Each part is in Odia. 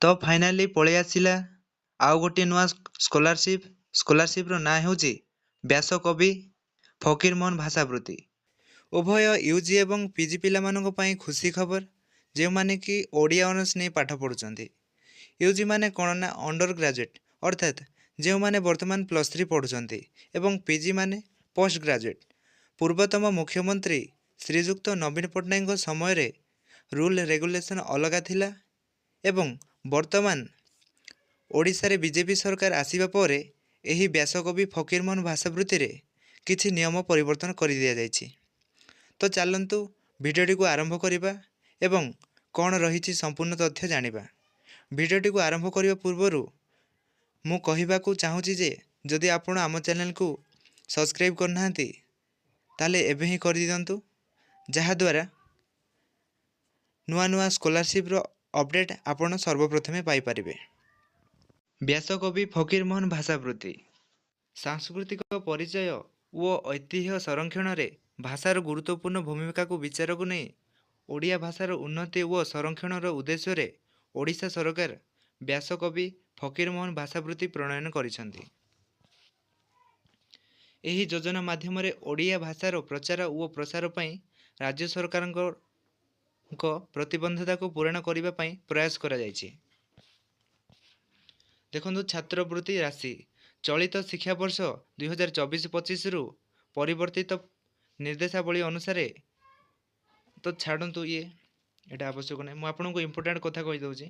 ତ ଫାଇନାଲି ପଳେଇ ଆସିଲା ଆଉ ଗୋଟିଏ ନୂଆ ସ୍କଲାରସିପ୍ର ନାଁ ହେଉଛି ବ୍ୟାସକବି ଫକୀରମୋହନ ଭାଷାବୃତ୍ତି। ଉଭୟ ୟୁଜି ଏବଂ ପିଜି ପିଲାମାନଙ୍କ ପାଇଁ ଖୁସି ଖବର, ଯେଉଁମାନେ କି ଓଡ଼ିଆ ଅନର୍ସ ନେଇ ପାଠ ପଢ଼ୁଛନ୍ତି। ୟୁଜି ମାନେ କ'ଣ ନା ଅଣ୍ଡର ଗ୍ରାଜୁଏଟ୍, ଅର୍ଥାତ୍ ଯେଉଁମାନେ ବର୍ତ୍ତମାନ +3 ପଢ଼ୁଛନ୍ତି, ଏବଂ ପିଜି ମାନେ ପୋଷ୍ଟ ଗ୍ରାଜୁଏଟ୍। ପୂର୍ବତମ ମୁଖ୍ୟମନ୍ତ୍ରୀ ଶ୍ରୀଯୁକ୍ତ ନବୀନ ପଟ୍ଟନାୟକଙ୍କ ସମୟରେ ରୁଲ୍ ରେଗୁଲେସନ୍ ଅଲଗା ଥିଲା ଏବଂ ବର୍ତ୍ତମାନ ଓଡ଼ିଶାରେ ବିଜେପି ସରକାର ଆସିବା ପରେ ଏହି ବ୍ୟାସକବି ଫକୀରମୋହନ ଭାଷାବୃତ୍ତିରେ କିଛି ନିୟମ ପରିବର୍ତ୍ତନ କରିଦିଆଯାଇଛି। ତ ଚାଲନ୍ତୁ ଭିଡ଼ିଓଟିକୁ ଆରମ୍ଭ କରିବା ଏବଂ କ'ଣ ରହିଛି ସମ୍ପୂର୍ଣ୍ଣ ତଥ୍ୟ ଜାଣିବା। ଭିଡ଼ିଓଟିକୁ ଆରମ୍ଭ କରିବା ପୂର୍ବରୁ ମୁଁ କହିବାକୁ ଚାହୁଁଛି ଯେ ଯଦି ଆପଣ ଆମ ଚ୍ୟାନେଲକୁ ସବସ୍କ୍ରାଇବ୍ କରିନାହାନ୍ତି ତାହେଲେ ଏବେ ହିଁ କରିଦିଅନ୍ତୁ, ଯାହାଦ୍ୱାରା ନୂଆ ନୂଆ ସ୍କଲାରସିପ୍ର ଅପଡ଼େଟ୍ ଆପଣ ସର୍ବପ୍ରଥମେ ପାଇପାରିବେ। ବ୍ୟାସକବି ଫକୀରମୋହନ ଭାଷାବୃତ୍ତି ସାଂସ୍କୃତିକ ପରିଚୟ ଓ ଐତିହ୍ୟ ସଂରକ୍ଷଣରେ ଭାଷାର ଗୁରୁତ୍ୱପୂର୍ଣ୍ଣ ଭୂମିକାକୁ ବିଚାରକୁ ନେଇ ଓଡ଼ିଆ ଭାଷାର ଉନ୍ନତି ଓ ସଂରକ୍ଷଣର ଉଦ୍ଦେଶ୍ୟରେ ଓଡ଼ିଶା ସରକାର ବ୍ୟାସକବି ଫକୀରମୋହନ ଭାଷାବୃତ୍ତି ପ୍ରଣୟନ କରିଛନ୍ତି। ଏହି ଯୋଜନା ମାଧ୍ୟମରେ ଓଡ଼ିଆ ଭାଷାର ପ୍ରଚାର ଓ ପ୍ରସାର ପାଇଁ ରାଜ୍ୟ ସରକାରଙ୍କ ପ୍ରତିବଦ୍ଧତାକୁ ପୂରଣ କରିବା ପାଇଁ ପ୍ରୟାସ କରାଯାଇଛି। ଦେଖନ୍ତୁ, ଛାତ୍ରବୃତ୍ତି ରାଶି ଚଳିତ ଶିକ୍ଷାବର୍ଷ 2024-25ରୁ ପରିବର୍ତ୍ତିତ ନିର୍ଦ୍ଦେଶାବଳୀ ଅନୁସାରେ, ତ ଛାଡ଼ନ୍ତୁ ଏଇଟା ଆବଶ୍ୟକ ନାହିଁ, ମୁଁ ଆପଣଙ୍କୁ ଇମ୍ପୋର୍ଟାଣ୍ଟ କଥା କହିଦେଉଛି।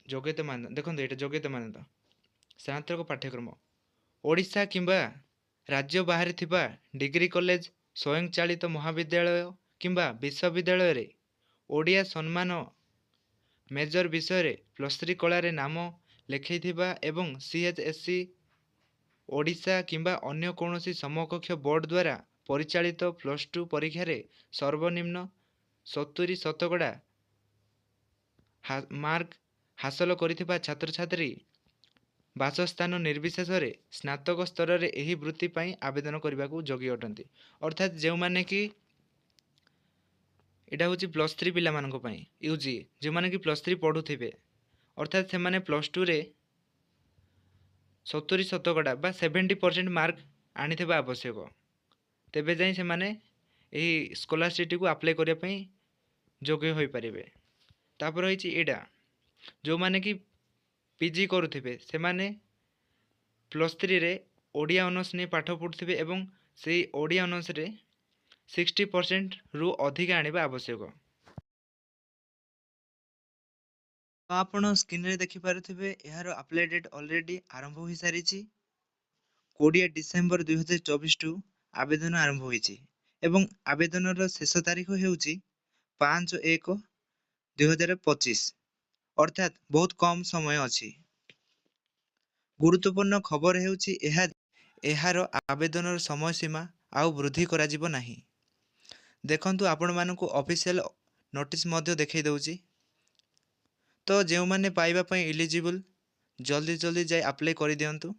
ଯୋଗ୍ୟତା ମାନଦଣ୍ଡ ଦେଖନ୍ତୁ, ଏଇଟା ଯୋଗ୍ୟତା ମାନଦଣ୍ଡ ସ୍ନାତକ ପାଠ୍ୟକ୍ରମ ଓଡ଼ିଶା କିମ୍ବା ରାଜ୍ୟ ବାହାରେ ଥିବା ଡିଗ୍ରୀ କଲେଜ, ସ୍ୱୟଂଚାଳିତ ମହାବିଦ୍ୟାଳୟ କିମ୍ବା ବିଶ୍ୱବିଦ୍ୟାଳୟରେ ଓଡ଼ିଆ ସମ୍ମାନ ମେଜର ବିଷୟରେ +3 କଳାରେ ନାମ ଲେଖାଇଥିବା ଏବଂ CHSE ଓଡ଼ିଶା କିମ୍ବା ଅନ୍ୟ କୌଣସି ସମକକ୍ଷ ବୋର୍ଡ ଦ୍ୱାରା ପରିଚାଳିତ +2 ପରୀକ୍ଷାରେ ସର୍ବନିମ୍ନ 70% ମାର୍କ ହାସଲ କରିଥିବା ଛାତ୍ରଛାତ୍ରୀ ବାସସ୍ଥାନ ନିର୍ବିଶେଷରେ ସ୍ନାତକ ସ୍ତରରେ ଏହି ବୃତ୍ତି ପାଇଁ ଆବେଦନ କରିବାକୁ ଯୋଗ୍ୟ ଅଟନ୍ତି। ଅର୍ଥାତ୍ ଯେଉଁମାନେ କି ଏଇଟା ହେଉଛି +3 ପିଲାମାନଙ୍କ ପାଇଁ, ୟୁଜି ଯେଉଁମାନେ କି +3 ପଢ଼ୁଥିବେ, ଅର୍ଥାତ୍ ସେମାନେ +2ରେ 70% ବା 70% ମାର୍କ ଆଣିଥିବା ଆବଶ୍ୟକ, ତେବେ ଯାଇ ସେମାନେ ଏହି ସ୍କଲାରସିପ୍ଟିକୁ ଆପ୍ଲାଏ କରିବା ପାଇଁ ଯୋଗ୍ୟ ହୋଇପାରିବେ। ତାପରେ ରହିଛି ଏଇଟା, ଯେଉଁମାନେ କି ପିଜି କରୁଥିବେ ସେମାନେ +3ରେ ଓଡ଼ିଆ ଅନର୍ସ ନେଇ ପାଠ ପଢ଼ୁଥିବେ ଏବଂ ସେଇ ଓଡ଼ିଆ ଅନର୍ସରେ 60%ରୁ ଅଧିକା ଆଣିବା ଆବଶ୍ୟକ। ତ ଆପଣ ସ୍କ୍ରିନରେ ଦେଖିପାରୁଥିବେ ଏହାର ଆପ୍ଲାଏ ଡେଟ୍ ଅଲରେଡ଼ି ଆରମ୍ଭ ହୋଇସାରିଛି। 20 ଡିସେମ୍ବର 2024ଠୁ ଆବେଦନ ଆରମ୍ଭ ହୋଇଛି ଏବଂ ଆବେଦନର ଶେଷ ତାରିଖ ହେଉଛି 5/1/2025, ଅର୍ଥାତ୍ ବହୁତ କମ୍ ସମୟ ଅଛି। ଗୁରୁତ୍ୱପୂର୍ଣ୍ଣ ଖବର ହେଉଛି ଏହାର ଆବେଦନର ସମୟସୀମା ଆଉ ବୃଦ୍ଧି କରାଯିବ ନାହିଁ। ଦେଖନ୍ତୁ, ଆପଣମାନଙ୍କୁ ଅଫିସିଆଲ ନୋଟିସ୍ ମଧ୍ୟ ଦେଖାଇ ଦେଉଛି। ତ ଯେଉଁମାନେ ପାଇବା ପାଇଁ ଇଲିଜିବୁଲ୍ ଜଲ୍ଦି ଯାଇ ଆପ୍ଲାଏ କରିଦିଅନ୍ତୁ।